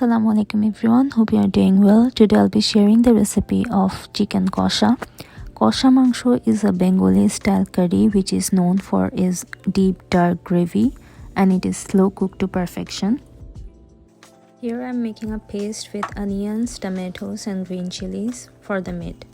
Assalamualaikum everyone, hope you are doing well. Today I'll be sharing the recipe of chicken kosha. Kosha mangsho is a Bengali style curry which is known for its deep dark gravy and it is slow cooked to perfection. Here I'm making a paste with onions, tomatoes and green chilies for the meat.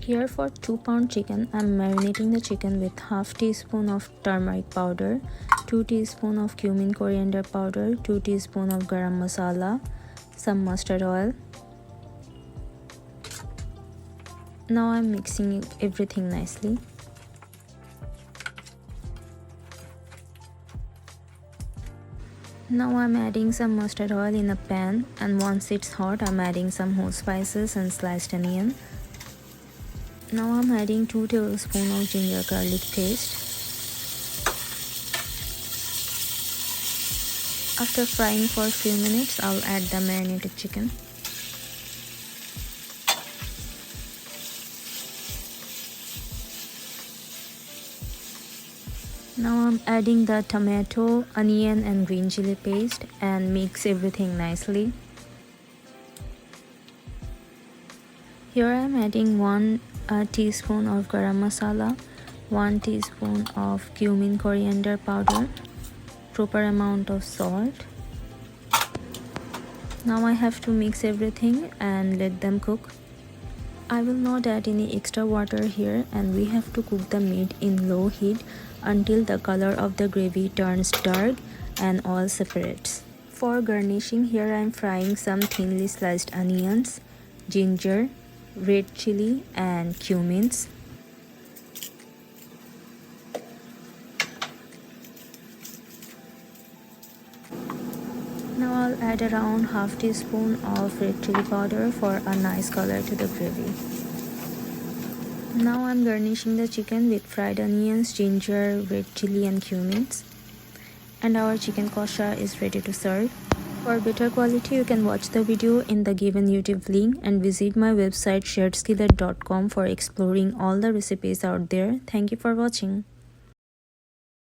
Here for 2-pound chicken, I'm marinating the chicken with half teaspoon of turmeric powder, 2 teaspoon of cumin coriander powder, 2 teaspoon of garam masala, some mustard oil. Now I'm mixing everything nicely. Now I'm adding some mustard oil in a pan, and once it's hot, I'm adding some whole spices and sliced onion. Now I'm adding 2 tablespoons of ginger garlic paste. After frying for a few minutes, I'll add the marinated chicken. Now I'm adding the tomato, onion and green chili paste and mix everything nicely. Here I am adding 1 teaspoon of garam masala, 1 teaspoon of cumin coriander powder, proper amount of salt. Now I have to mix everything and let them cook. I will not add any extra water here, and we have to cook the meat in low heat until the color of the gravy turns dark and oil separates. For garnishing, here I am frying some thinly sliced onions, ginger, red chili and cumins. Now I'll add around half teaspoon of red chili powder for a nice color to the gravy. Now I'm garnishing the chicken with fried onions, ginger, red chili and cumins. And our chicken kosha is ready to serve. For better quality, you can watch the video in the given YouTube link and visit my website sharedskillet.com for exploring all the recipes out there. Thank you for watching.